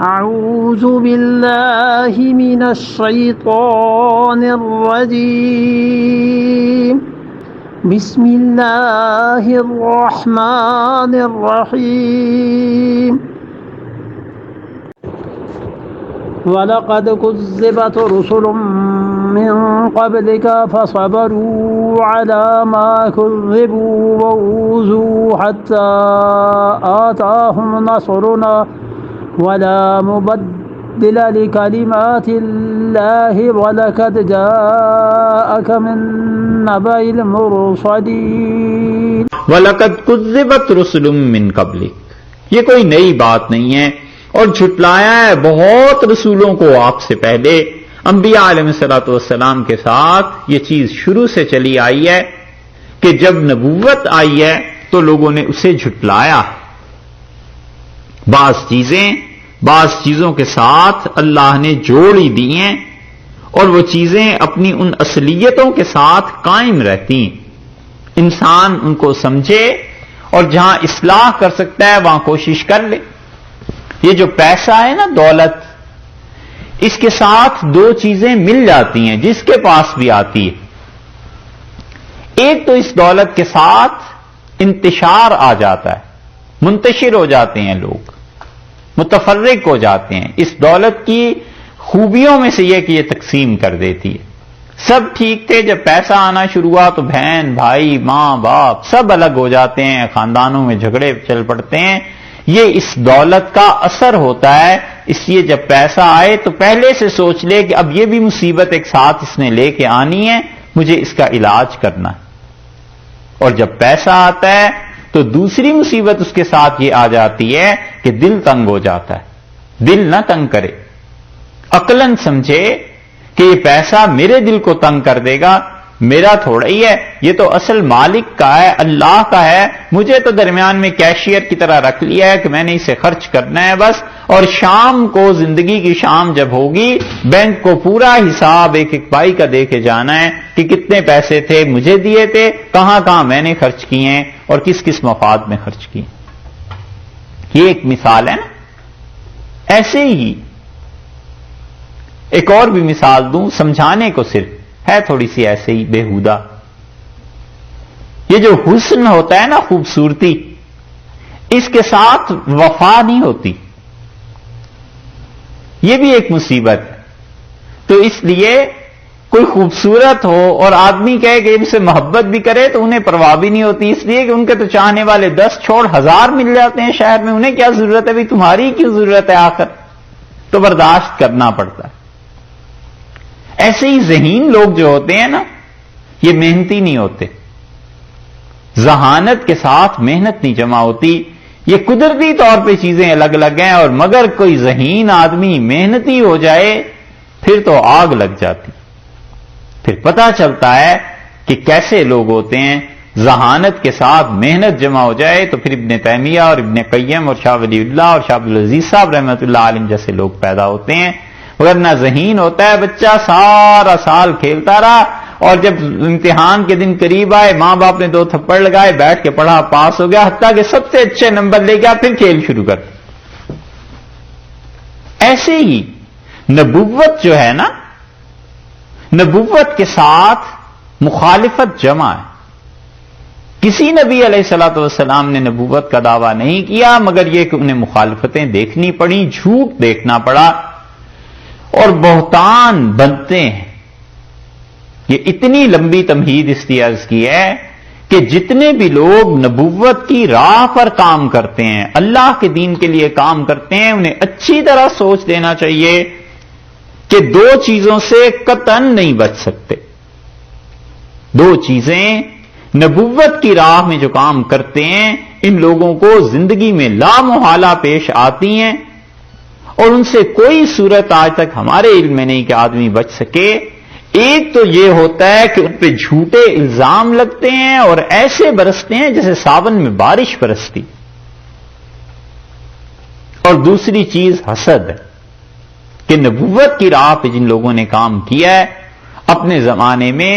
أعوذ بالله من الشيطان الرجيم بسم الله الرحمن الرحيم وَلَقَدْ كُذِّبَتْ رُسُلٌ مِّن قَبْلِكَ فَصَبَرُوا عَلَى مَا كُذِّبُوا وَأُوذُوا حَتَّى آتَاهُمْ نَصْرُنَا وَلَا مُبَدِّلَ لِكَلِمَاتِ اللَّهِ وَلَقَدْ جَاءَكَ مِن نَّبَإِ الْمُرْسَلِينَ وَلَقَدْ كُذِّبَتْ رُسُلٌ مِّن قَبْلِكَ، یہ کوئی نئی بات نہیں ہے، اور جھٹلایا ہے بہت رسولوں کو آپ سے پہلے۔ انبیاء علیہ الصلوۃ والسلام کے ساتھ یہ چیز شروع سے چلی آئی ہے کہ جب نبوت آئی ہے تو لوگوں نے اسے جھٹلایا۔ بعض چیزوں کے ساتھ اللہ نے جوڑ ہی دی ہیں، اور وہ چیزیں اپنی ان اصلیتوں کے ساتھ قائم رہتی ہیں۔ انسان ان کو سمجھے اور جہاں اصلاح کر سکتا ہے وہاں کوشش کر لے۔ یہ جو پیسہ ہے نا، دولت، اس کے ساتھ دو چیزیں مل جاتی ہیں جس کے پاس بھی آتی ہے۔ ایک تو اس دولت کے ساتھ انتشار آ جاتا ہے، منتشر ہو جاتے ہیں لوگ، متفرق ہو جاتے ہیں۔ اس دولت کی خوبیوں میں سے یہ کہ یہ تقسیم کر دیتی ہے۔ سب ٹھیک تھے، جب پیسہ آنا شروع ہوا تو بہن بھائی ماں باپ سب الگ ہو جاتے ہیں، خاندانوں میں جھگڑے چل پڑتے ہیں۔ یہ اس دولت کا اثر ہوتا ہے۔ اس لیے جب پیسہ آئے تو پہلے سے سوچ لے کہ اب یہ بھی مصیبت ایک ساتھ اس نے لے کے آنی ہے، مجھے اس کا علاج کرنا ہے۔ اور جب پیسہ آتا ہے تو دوسری مصیبت اس کے ساتھ یہ آ جاتی ہے کہ دل تنگ ہو جاتا ہے۔ دل نہ تنگ کرے، عقلاً سمجھے کہ یہ پیسہ میرے دل کو تنگ کر دے گا، میرا تھوڑا ہی ہے، یہ تو اصل مالک کا ہے، اللہ کا ہے، مجھے تو درمیان میں کیشیئر کی طرح رکھ لیا ہے کہ میں نے اسے خرچ کرنا ہے بس، اور شام کو زندگی کی شام جب ہوگی بینک کو پورا حساب ایک ایک پائی کا دے کے جانا ہے کہ کتنے پیسے تھے مجھے دیے تھے، کہاں کہاں میں نے خرچ کیے ہیں اور کس کس مفاد میں خرچ کیے۔ یہ ایک مثال ہے نا۔ ایسے ہی ایک اور بھی مثال دوں سمجھانے کو، صرف ہے تھوڑی سی ایسے ہی بےہودہ۔ یہ جو حسن ہوتا ہے نا، خوبصورتی، اس کے ساتھ وفا نہیں ہوتی، یہ بھی ایک مصیبت ہے۔ تو اس لیے کوئی خوبصورت ہو اور آدمی کہے کہ ان سے محبت بھی کرے تو انہیں پرواہ بھی نہیں ہوتی، اس لیے کہ ان کے تو چاہنے والے 10 چھوڑ 1000 مل جاتے ہیں شہر میں، انہیں کیا ضرورت ہے، تمہاری کیوں ضرورت ہے آخر، تو برداشت کرنا پڑتا ہے۔ ایسے ہی ذہین لوگ جو ہوتے ہیں نا، یہ محنتی نہیں ہوتے، ذہانت کے ساتھ محنت نہیں جمع ہوتی۔ یہ قدرتی طور پہ چیزیں الگ الگ ہیں، اور مگر کوئی ذہین آدمی محنتی ہو جائے پھر تو آگ لگ جاتی، پھر پتہ چلتا ہے کہ کیسے لوگ ہوتے ہیں۔ ذہانت کے ساتھ محنت جمع ہو جائے تو پھر ابن تیمیہ اور ابن قیم اور شاہ ولی اللہ اور شاہ عبدالعزیز صاحب رحمۃ اللہ علیہ جیسے لوگ پیدا ہوتے ہیں۔ ورنہ ذہین ہوتا ہے بچہ، سارا سال کھیلتا رہا، اور جب امتحان کے دن قریب آئے ماں باپ نے 2 تھپڑ لگائے، بیٹھ کے پڑھا، پاس ہو گیا، حتیٰ کہ سب سے اچھے نمبر لے گیا، پھر کھیل شروع کر۔ ایسے ہی نبوت جو ہے نا، نبوت کے ساتھ مخالفت جمع ہے۔ کسی نبی علیہ الصلوۃ والسلام نے نبوت کا دعویٰ نہیں کیا، مگر یہ کہ انہیں مخالفتیں دیکھنی پڑی، جھوٹ دیکھنا پڑا، اور بہتان بنتے ہیں۔ یہ اتنی لمبی تمہید اس کی عرض کی ہے کہ جتنے بھی لوگ نبوت کی راہ پر کام کرتے ہیں، اللہ کے دین کے لیے کام کرتے ہیں، انہیں اچھی طرح سوچ لینا چاہیے کہ 2 چیزوں سے قطعاً نہیں بچ سکتے۔ 2 چیزیں نبوت کی راہ میں جو کام کرتے ہیں، ان لوگوں کو زندگی میں لامحالہ پیش آتی ہیں، اور ان سے کوئی صورت آج تک ہمارے علم میں نہیں کہ آدمی بچ سکے۔ ایک تو یہ ہوتا ہے کہ ان پہ جھوٹے الزام لگتے ہیں اور ایسے برستے ہیں جیسے ساون میں بارش برستی، اور دوسری چیز حسد ہے کہ نبوت کی راہ پہ جن لوگوں نے کام کیا ہے اپنے زمانے میں،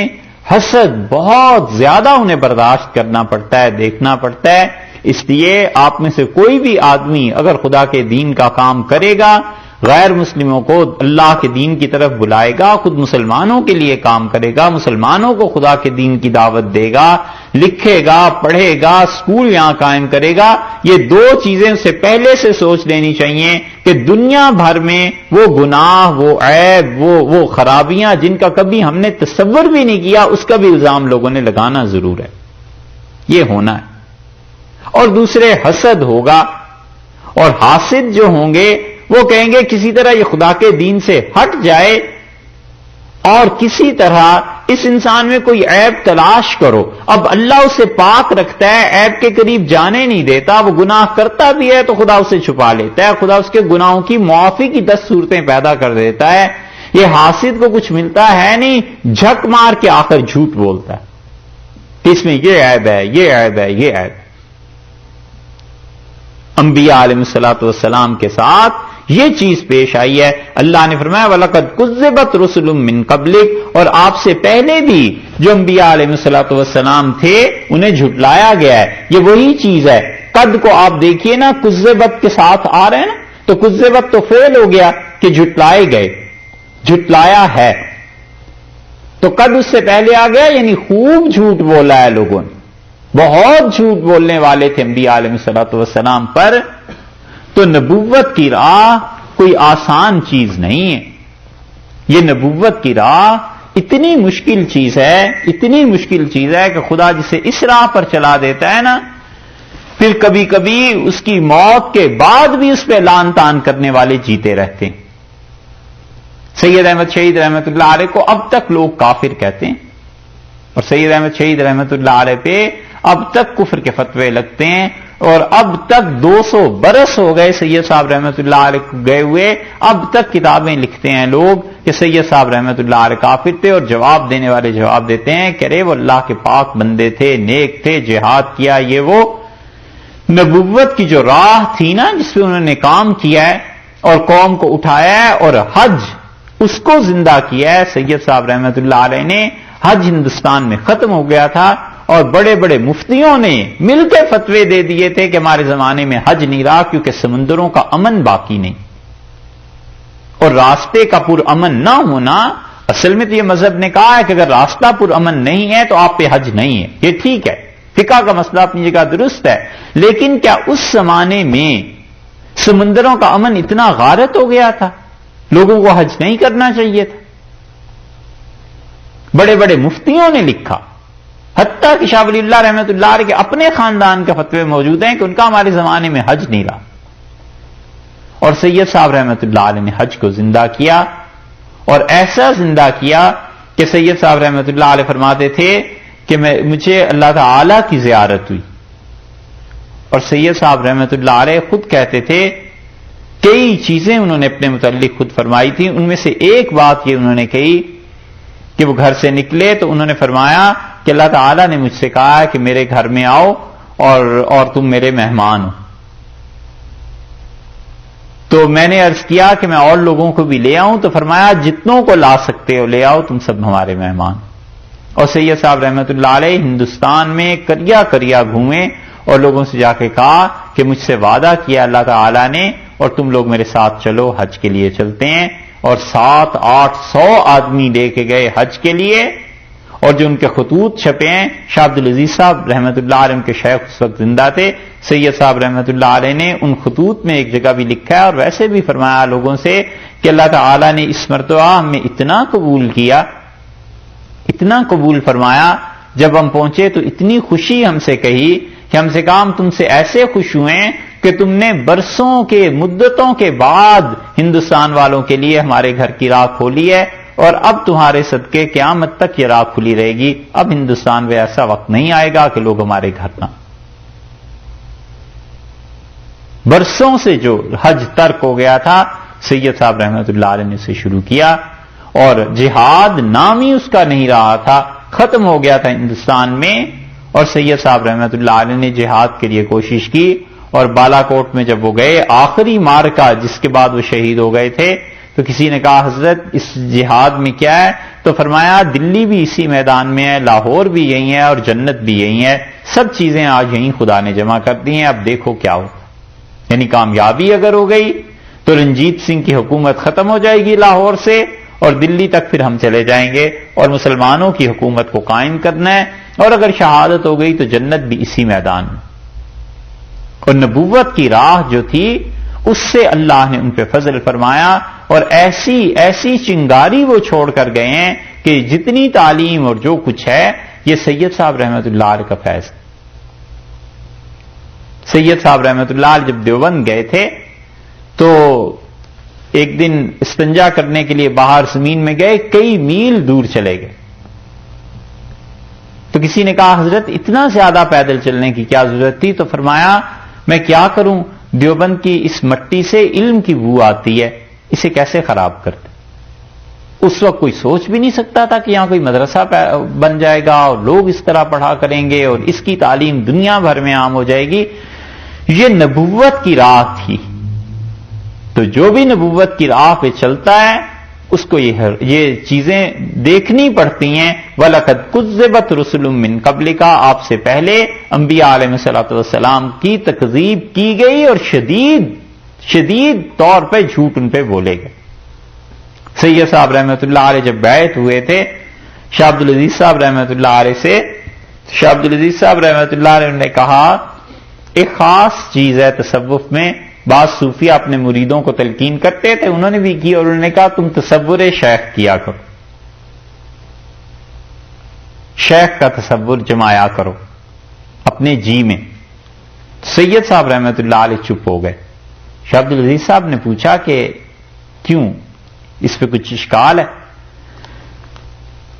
حسد بہت زیادہ انہیں برداشت کرنا پڑتا ہے، دیکھنا پڑتا ہے اس لیے آپ میں سے کوئی بھی آدمی اگر خدا کے دین کا کام کرے گا، غیر مسلموں کو اللہ کے دین کی طرف بلائے گا، خود مسلمانوں کے لیے کام کرے گا، مسلمانوں کو خدا کے دین کی دعوت دے گا، لکھے گا، پڑھے گا، اسکول یہاں قائم کرے گا، یہ دو چیزیں اسے پہلے سے سوچ لینی چاہیے کہ دنیا بھر میں وہ گناہ، وہ عیب، وہ خرابیاں جن کا کبھی ہم نے تصور بھی نہیں کیا، اس کا بھی الزام لوگوں نے لگانا ضرور ہے، یہ ہونا ہے۔ اور دوسرے حسد ہوگا، اور حاسد جو ہوں گے وہ کہیں گے کسی طرح یہ خدا کے دین سے ہٹ جائے اور کسی طرح اس انسان میں کوئی عیب تلاش کرو۔ اب اللہ اسے پاک رکھتا ہے، عیب کے قریب جانے نہیں دیتا، وہ گناہ کرتا بھی ہے تو خدا اسے چھپا لیتا ہے، خدا اس کے گناہوں کی معافی کی 10 صورتیں پیدا کر دیتا ہے۔ یہ حاسد کو کچھ ملتا ہے نہیں، جھک مار کے آ کر جھوٹ بولتا ہے، اس میں یہ عیب ہے، یہ عیب ہے، یہ عیب۔ انبیاء علیہ الصلوۃ والسلام کے ساتھ یہ چیز پیش آئی ہے۔ اللہ نے فرمایا وَلَقَدْ كُذِّبَتْ رُسُلٌ مِّن قَبْلِكَ، اور آپ سے پہلے بھی جو انبیاء علیہ الصلوۃ والسلام تھے انہیں جھٹلایا گیا ہے۔ یہ وہی چیز ہے، قد کو آپ دیکھیے نا، کذبت کے ساتھ آ رہے ہیں نا، تو کذبت تو فعل ہو گیا کہ جھٹلائے گئے، جھٹلایا ہے، تو قد اس سے پہلے آ گیا، یعنی خوب جھوٹ بولا ہے لوگوں نے، بہت جھوٹ بولنے والے تھے انبیاء علیہ الصلوۃ والسلام پر۔ تو نبوت کی راہ کوئی آسان چیز نہیں ہے، یہ نبوت کی راہ اتنی مشکل چیز ہے، اتنی مشکل چیز ہے کہ خدا جسے اس راہ پر چلا دیتا ہے نا، پھر کبھی کبھی اس کی موت کے بعد بھی اس پہ لان تان کرنے والے جیتے رہتے ہیں۔ سید احمد شہید رحمت اللہ علیہ کو اب تک لوگ کافر کہتے ہیں، اور سید احمد شہید رحمت اللہ علیہ پہ اب تک کفر کے فتوے لگتے ہیں، اور اب تک 200 برس ہو گئے سید صاحب رحمت اللہ علیہ کو گئے ہوئے، اب تک کتابیں لکھتے ہیں لوگ کہ سید صاحب رحمت اللہ علیہ کافر تھے، اور جواب دینے والے جواب دیتے ہیں کہ ارے وہ اللہ کے پاک بندے تھے، نیک تھے، جہاد کیا، یہ وہ نبوت کی جو راہ تھی نا جس پہ انہوں نے کام کیا ہے اور قوم کو اٹھایا ہے اور حج اس کو زندہ کیا ہے۔ سید صاحب رحمت اللہ علیہ نے حج ہندوستان میں ختم ہو گیا تھا، اور بڑے بڑے مفتیوں نے مل کے فتوے دے دیے تھے کہ ہمارے زمانے میں حج نہیں رہا کیونکہ سمندروں کا امن باقی نہیں، اور راستے کا پر امن نہ ہونا، اصل میں تو یہ مذہب نے کہا ہے کہ اگر راستہ پر امن نہیں ہے تو آپ پہ حج نہیں ہے، یہ ٹھیک ہے، فقہ کا مسئلہ اپنی جگہ درست ہے، لیکن کیا اس زمانے میں سمندروں کا امن اتنا غارت ہو گیا تھا، لوگوں کو حج نہیں کرنا چاہیے تھا؟ بڑے بڑے مفتیوں نے لکھا، حتیٰ کہ شاہ ولی اللہ رحمۃ اللہ علیہ کے اپنے خاندان کے فتوے موجود ہیں کہ ان کا ہمارے زمانے میں حج نہیں رہا، اور سید صاحب رحمۃ اللہ علیہ نے حج کو زندہ کیا، اور ایسا زندہ کیا کہ سید صاحب رحمۃ اللہ علیہ فرماتے تھے کہ مجھے اللہ تعالی کی زیارت ہوئی، اور سید صاحب رحمۃ اللہ علیہ خود کہتے تھے، کئی چیزیں انہوں نے اپنے متعلق خود فرمائی تھی، ان میں سے ایک بات یہ انہوں نے کہی کہ وہ گھر سے نکلے تو انہوں نے فرمایا کہ اللہ تعالیٰ نے مجھ سے کہا ہے کہ میرے گھر میں آؤ اور تم میرے مہمان ہو۔ تو میں نے عرض کیا کہ میں اور لوگوں کو بھی لے آؤں، تو فرمایا جتنوں کو لا سکتے ہو لے آؤ، تم سب ہمارے مہمان۔ اور سید صاحب رحمۃ اللہ علیہ ہندوستان میں کریا کریا گھومے اور لوگوں سے جا کے کہا کہ مجھ سے وعدہ کیا اللہ تعالیٰ نے، اور تم لوگ میرے ساتھ چلو، حج کے لیے چلتے ہیں، اور 700-800 آدمی لے کے گئے حج کے لیے، اور جو ان کے خطوط چھپے ہیں، شاہ عبد العزیز صاحب رحمۃ اللہ علیہ ان کے شیخ اس وقت زندہ تھے، سید صاحب رحمۃ اللہ علیہ نے ان خطوط میں ایک جگہ بھی لکھا ہے اور ویسے بھی فرمایا لوگوں سے کہ اللہ تعالیٰ نے اس مرتبہ ہمیں اتنا قبول کیا، اتنا قبول فرمایا، جب ہم پہنچے تو اتنی خوشی ہم سے کہی کہ ہم سے کہا ہم تم سے ایسے خوش ہوئے ہیں کہ تم نے برسوں کے مدتوں کے بعد ہندوستان والوں کے لیے ہمارے گھر کی راہ کھولی ہے، اور اب تمہارے صدقے قیامت تک یہ راہ کھلی رہے گی، اب ہندوستان میں ایسا وقت نہیں آئے گا کہ لوگ ہمارے گھر نہ۔ برسوں سے جو حج ترک ہو گیا تھا، سید صاحب رحمۃ اللہ علیہ نے اسے شروع کیا، اور جہاد نام ہی اس کا نہیں رہا تھا، ختم ہو گیا تھا ہندوستان میں، اور سید صاحب رحمۃ اللہ علیہ نے جہاد کے لیے کوشش کی، اور بالا کوٹ میں جب وہ گئے، آخری مارکا جس کے بعد وہ شہید ہو گئے تھے، تو کسی نے کہا حضرت اس جہاد میں کیا ہے؟ تو فرمایا دلی بھی اسی میدان میں ہے، لاہور بھی یہی ہے اور جنت بھی یہی ہے، سب چیزیں آج یہیں خدا نے جمع کر دی ہیں، اب دیکھو کیا ہو۔ یعنی کامیابی اگر ہو گئی تو رنجیت سنگھ کی حکومت ختم ہو جائے گی لاہور سے، اور دلی تک پھر ہم چلے جائیں گے اور مسلمانوں کی حکومت کو قائم کرنا ہے، اور اگر شہادت ہو گئی تو جنت بھی اسی میدان میں۔ اور نبوت کی راہ جو تھی اس سے اللہ نے ان پہ فضل فرمایا، اور ایسی ایسی چنگاری وہ چھوڑ کر گئے ہیں کہ جتنی تعلیم اور جو کچھ ہے یہ سید صاحب رحمۃ اللہ علیہ کا فیض۔ سید صاحب رحمۃ اللہ علیہ جب دیوبند گئے تھے تو ایک دن استنجا کرنے کے لیے باہر زمین میں گئے، کئی میل دور چلے گئے۔ تو کسی نے کہا حضرت اتنا زیادہ پیدل چلنے کی کیا ضرورت تھی؟ تو فرمایا میں کیا کروں، دیوبند کی اس مٹی سے علم کی بو آتی ہے، اسے کیسے خراب کرتے۔ اس وقت کوئی سوچ بھی نہیں سکتا تھا کہ یہاں کوئی مدرسہ بن جائے گا اور لوگ اس طرح پڑھا کریں گے اور اس کی تعلیم دنیا بھر میں عام ہو جائے گی۔ یہ نبوت کی راہ تھی، تو جو بھی نبوت کی راہ پہ چلتا ہے اس کو یہ چیزیں دیکھنی پڑتی ہیں۔ وَلَقَدْ كُذِّبَتْ رُسُلٌ مِّن قَبْلِكَ، آپ سے پہلے انبیاء علیہ الصلوۃ والسلام کی تکذیب کی گئی اور شدید طور پہ جھوٹ ان پہ بولے گئے۔ سید صاحب رحمۃ اللہ علیہ جب بیعت ہوئے تھے شاہ عبد العزیز صاحب رحمۃ اللہ علیہ سے، شاہ عبد العزیز صاحب رحمۃ اللہ علیہ نے کہا ایک خاص چیز ہے تصوف میں، بعض صوفیہ اپنے مریدوں کو تلقین کرتے تھے، انہوں نے بھی کی، اور انہوں نے کہا تم تصور شیخ کیا کرو، شیخ کا تصور جمایا کرو اپنے جی میں۔ سید صاحب رحمۃ اللہ علیہ چپ ہو گئے۔ شاہ عبد العزیز صاحب نے پوچھا کہ کیوں، اس پہ کچھ اشکال ہے؟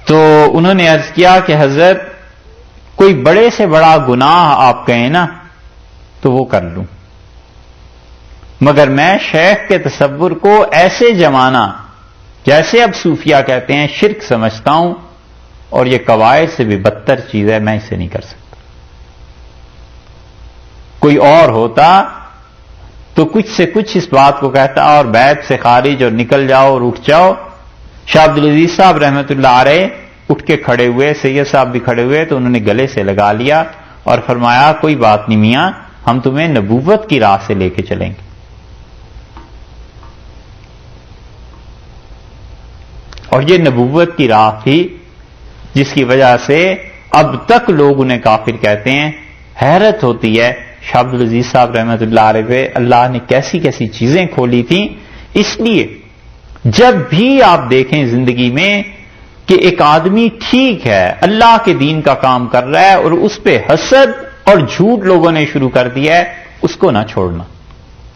تو انہوں نے عرض کیا کہ حضرت کوئی بڑے سے بڑا گناہ آپ کہیں نا تو وہ کر لوں، مگر میں شیخ کے تصور کو ایسے جمانا جیسے اب صوفیہ کہتے ہیں شرک سمجھتا ہوں، اور یہ قواعد سے بھی بدتر چیز ہے، میں اسے نہیں کر سکتا۔ کوئی اور ہوتا تو کچھ سے کچھ اس بات کو کہتا اور بیعت سے خارج اور نکل جاؤ اور اٹھ جاؤ۔ شاہ عبد العزیز صاحب رحمۃ اللہ علیہ اٹھ کے کھڑے ہوئے، سید صاحب بھی کھڑے ہوئے، تو انہوں نے گلے سے لگا لیا اور فرمایا کوئی بات نہیں میاں، ہم تمہیں نبوت کی راہ سے لے کے چلیں گے۔ اور یہ نبوت کی راہ تھی جس کی وجہ سے اب تک لوگ انہیں کافر کہتے ہیں۔ حیرت ہوتی ہے شاہ عبد العزیز صاحب رحمۃ اللہ علیہ پہ اللہ نے کیسی کیسی چیزیں کھولی تھیں۔ اس لیے جب بھی آپ دیکھیں زندگی میں کہ ایک آدمی ٹھیک ہے اللہ کے دین کا کام کر رہا ہے اور اس پہ حسد اور جھوٹ لوگوں نے شروع کر دیا ہے، اس کو نہ چھوڑنا،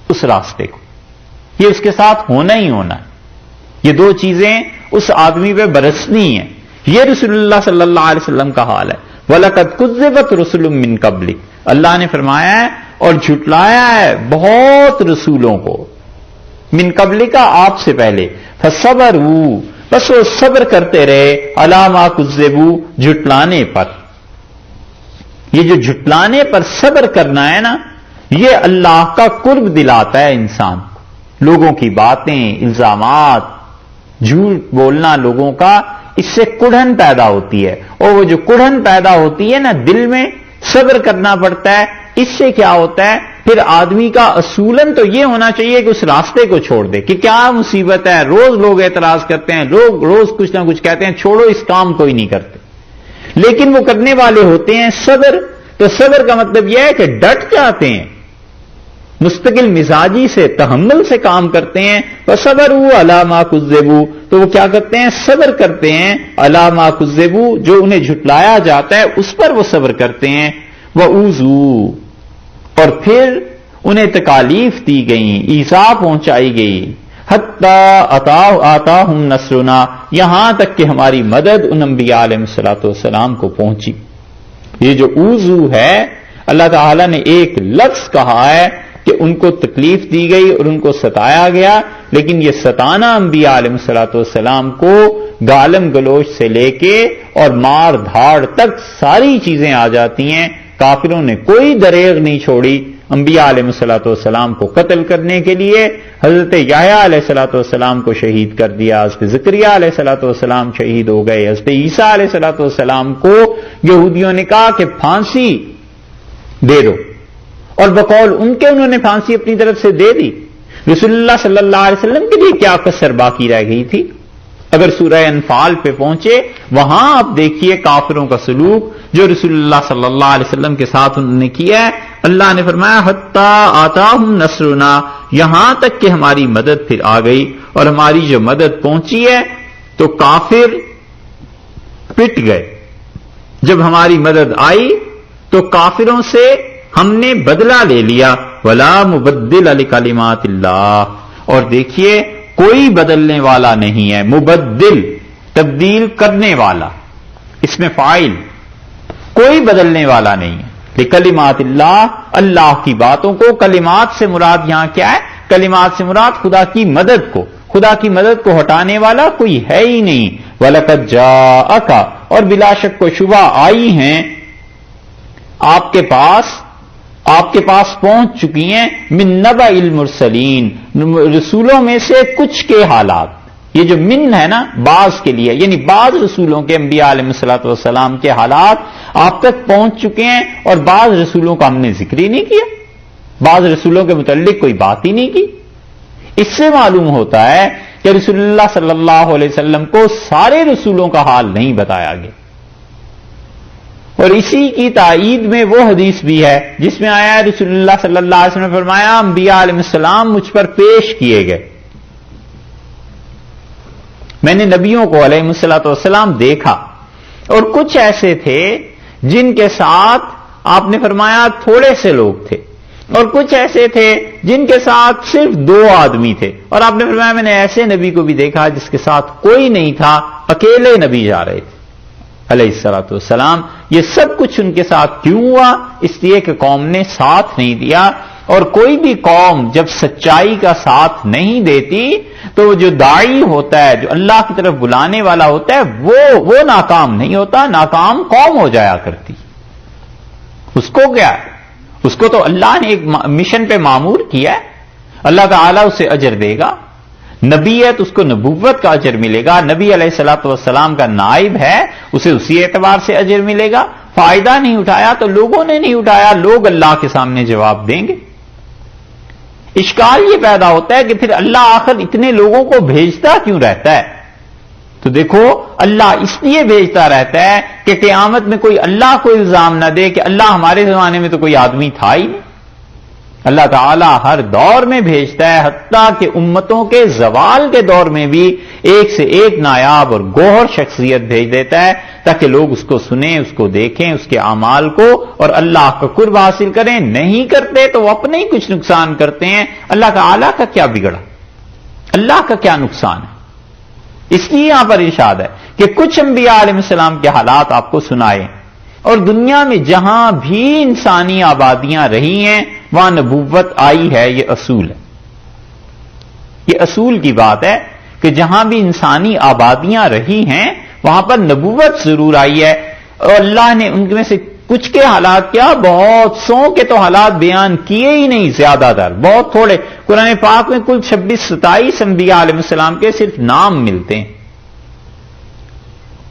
اس راستے کو، یہ اس کے ساتھ ہونا ہی ہونا ہے۔ یہ دو چیزیں اس آدمی پہ برسنی ہیں۔ یہ رسول اللہ صلی اللہ علیہ وسلم کا حال ہے۔ وَلَقَدْ كُذِّبَتْ رُسُلٌ مِّن قَبْلِكَ، اللہ نے فرمایا ہے اور جھٹلایا ہے بہت رسولوں کو، من قبل کا آپ سے پہلے، فَصَبَرُوا، بس وہ صبر کرتے رہے، عَلَىٰ مَا كُذِّبُوا، جھٹلانے پر۔ یہ جو جھٹلانے پر صبر کرنا ہے نا، یہ اللہ کا قرب دلاتا ہے انسان کو۔ لوگوں کی باتیں، الزامات، جھوٹ بولنا لوگوں کا، اس سے کڑھن پیدا ہوتی ہے، اور وہ جو کڑھن پیدا ہوتی ہے نا دل میں، صبر کرنا پڑتا ہے۔ اس سے کیا ہوتا ہے پھر آدمی کا اصولاً تو یہ ہونا چاہیے کہ اس راستے کو چھوڑ دے، کہ کیا مصیبت ہے، روز لوگ اعتراض کرتے ہیں، لوگ روز کچھ نہ کچھ کہتے ہیں، چھوڑو اس کام کو ہی نہیں کرتے، لیکن وہ کرنے والے ہوتے ہیں صبر۔ تو صبر کا مطلب یہ ہے کہ ڈٹ جاتے ہیں، مستقل مزاجی سے، تحمل سے کام کرتے ہیں۔ وَصَبَرُوا عَلَىٰ مَا كُذِّبُوا، تو وہ کیا کرتے ہیں، صبر کرتے ہیں، عَلَىٰ مَا كُذِّبُوا، جو انہیں جھٹلایا جاتا ہے اس پر وہ صبر کرتے ہیں۔ وَأُوذُوا، اور پھر انہیں تکالیف دی گئیں، ایذا پہنچائی گئی، حَتَّىٰ آتَاهُمْ نَصْرُنَا، یہاں تک کہ ہماری مدد ان انبیاء علیہ الصلوۃ والسلام کو پہنچی۔ یہ جو اوذو ہے اللہ تعالیٰ نے ایک لفظ کہا ہے کہ ان کو تکلیف دی گئی اور ان کو ستایا گیا، لیکن یہ ستانا انبیاء علیہ الصلوۃ والسلام کو گالم گلوچ سے لے کے اور مار دھاڑ تک ساری چیزیں آ جاتی ہیں۔ کافروں نے کوئی دریغ نہیں چھوڑی، انبیاء علیہ الصلوۃ والسلام کو قتل کرنے کے لیے حضرت یحییٰ علیہ الصلوۃ والسلام کو شہید کر دیا، حضرت زکریا علیہ الصلوۃ والسلام شہید ہو گئے، حضرت عیسیٰ علیہ الصلوۃ والسلام کو یہودیوں نے کہا کہ پھانسی دے دو، اور بقول ان کے انہوں نے پھانسی اپنی طرف سے دے دی۔ رسول اللہ صلی اللہ علیہ وسلم کے لیے کیا کسر باقی رہ گئی تھی؟ اگر سورہ انفال پہ پہنچے وہاں آپ دیکھیے کافروں کا سلوک جو رسول اللہ صلی اللہ علیہ وسلم کے ساتھ انہوں نے کیا ہے۔ اللہ نے فرمایا حتی آتاہم نصرنا، یہاں تک کہ ہماری مدد پھر آ گئی، اور ہماری جو مدد پہنچی ہے تو کافر پٹ گئے۔ جب ہماری مدد آئی تو کافروں سے ہم نے بدلہ لے لیا، ولا مبدل لکلمات اللہ، اور دیکھیے کوئی بدلنے والا نہیں ہے، مبدل تبدیل کرنے والا، اس میں فاعل، کوئی بدلنے والا نہیں ہے لکلمات اللہ، اللہ کی باتوں کو۔ کلمات سے مراد یہاں کیا ہے؟ کلمات سے مراد خدا کی مدد کو، خدا کی مدد کو ہٹانے والا کوئی ہے ہی نہیں۔ وَلَقَدْ جَاءَكَ، اور بلا شک و شبہ آئی ہیں آپ کے پاس پہنچ چکی ہیں، من نبأ المرسلین، رسولوں میں سے کچھ کے حالات۔ یہ جو من ہے نا بعض کے لیے، یعنی بعض رسولوں کے، انبیاء علیہ الصلوۃ والسلام کے حالات آپ تک پہنچ چکے ہیں، اور بعض رسولوں کا ہم نے ذکر ہی نہیں کیا، بعض رسولوں کے متعلق کوئی بات ہی نہیں کی۔ اس سے معلوم ہوتا ہے کہ رسول اللہ صلی اللہ علیہ وسلم کو سارے رسولوں کا حال نہیں بتایا گیا۔ اور اسی کی تائید میں وہ حدیث بھی ہے جس میں آیا ہے رسول اللہ صلی اللہ علیہ وسلم نے فرمایا انبیاء علیہ السلام مجھ پر پیش کیے گئے، میں نے نبیوں کو علیہ الصلوۃ والسلام دیکھا، اور کچھ ایسے تھے جن کے ساتھ آپ نے فرمایا تھوڑے سے لوگ تھے، اور کچھ ایسے تھے جن کے ساتھ صرف 2 آدمی تھے، اور آپ نے فرمایا میں نے ایسے نبی کو بھی دیکھا جس کے ساتھ کوئی نہیں تھا، اکیلے نبی جا رہے تھے علیہ الصلوۃ والسلام۔ یہ سب کچھ ان کے ساتھ کیوں ہوا؟ اس لیے کہ قوم نے ساتھ نہیں دیا، اور کوئی بھی قوم جب سچائی کا ساتھ نہیں دیتی تو جو داعی ہوتا ہے، جو اللہ کی طرف بلانے والا ہوتا ہے، وہ ناکام نہیں ہوتا، ناکام قوم ہو جایا کرتی۔ اس کو کیا ہے؟ اس کو تو اللہ نے ایک مشن پہ مامور کیا ہے، اللہ تعالیٰ اسے اجر دے گا۔ نبی ہے تو اس کو نبوت کا اجر ملے گا، نبی علیہ الصلوۃ والسلام کا نائب ہے، اسے اسی اعتبار سے اجر ملے گا۔ فائدہ نہیں اٹھایا تو لوگوں نے نہیں اٹھایا، لوگ اللہ کے سامنے جواب دیں گے۔ اشکال یہ پیدا ہوتا ہے کہ پھر اللہ آخر اتنے لوگوں کو بھیجتا کیوں رہتا ہے؟ تو دیکھو اللہ اس لیے بھیجتا رہتا ہے کہ قیامت میں کوئی اللہ کو الزام نہ دے کہ اللہ ہمارے زمانے میں تو کوئی آدمی تھا ہی نہیں۔ اللہ تعالیٰ ہر دور میں بھیجتا ہے، حتیٰ کہ امتوں کے زوال کے دور میں بھی ایک سے ایک نایاب اور گوہر شخصیت بھیج دیتا ہے تاکہ لوگ اس کو سنیں، اس کو دیکھیں، اس کے اعمال کو، اور اللہ کا قرب حاصل کریں۔ نہیں کرتے تو وہ اپنے ہی کچھ نقصان کرتے ہیں، اللہ تعالیٰ کا کیا بگڑا، اللہ کا کیا نقصان ہے؟ اس لیے یہاں پر ارشاد ہے کہ کچھ انبیاء علیہ السلام کے حالات آپ کو سنائے، اور دنیا میں جہاں بھی انسانی آبادیاں رہی ہیں وہاں نبوت آئی ہے، یہ اصول ہے، یہ اصول کی بات ہے کہ جہاں بھی انسانی آبادیاں رہی ہیں وہاں پر نبوت ضرور آئی ہے۔ اور اللہ نے ان میں سے کچھ کے حالات کیا، بہت سو کے تو حالات بیان کیے ہی نہیں، زیادہ تر بہت تھوڑے۔ قرآن پاک میں کل 26-27 انبیاء علیہ السلام کے صرف نام ملتے ہیں،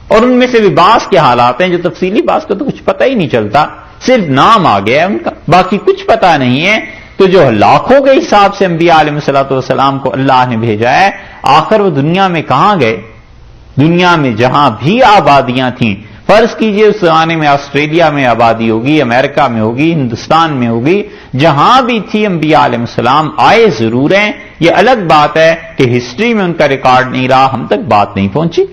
اور ان میں سے بھی بعض کے حالات ہیں جو تفصیلی بعض کا تو کچھ پتہ ہی نہیں چلتا، صرف نام آ گیا ہے ان کا، باقی کچھ پتہ نہیں ہے۔ تو جو لاکھوں کے حساب سے انبیاء علیہ الصلوۃ والسلام کو اللہ نے بھیجا ہے، آخر وہ دنیا میں کہاں گئے؟ دنیا میں جہاں بھی آبادیاں تھیں، فرض کیجئے اس زمانے میں آسٹریلیا میں آبادی ہوگی، امریکہ میں ہوگی، ہندوستان میں ہوگی، جہاں بھی تھی انبیاء علیہ السلام آئے ضرور ہیں۔ یہ الگ بات ہے کہ ہسٹری میں ان کا ریکارڈ نہیں رہا، ہم تک بات نہیں پہنچی۔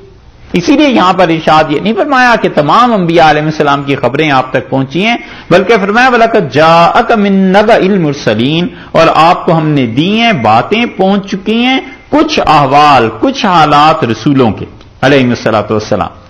اسی لیے یہاں پر ارشاد یہ نہیں فرمایا کہ تمام انبیاء علیہ السلام کی خبریں آپ تک پہنچی ہیں، بلکہ فرمایا وَلَقَدْ جَاءَكَ مِن نَبَإِ الْمُرْسَلِينَ، اور آپ کو ہم نے دی ہیں، باتیں پہنچ چکی ہیں، کچھ احوال، کچھ حالات رسولوں کے علیہ الصلوۃ والسلام۔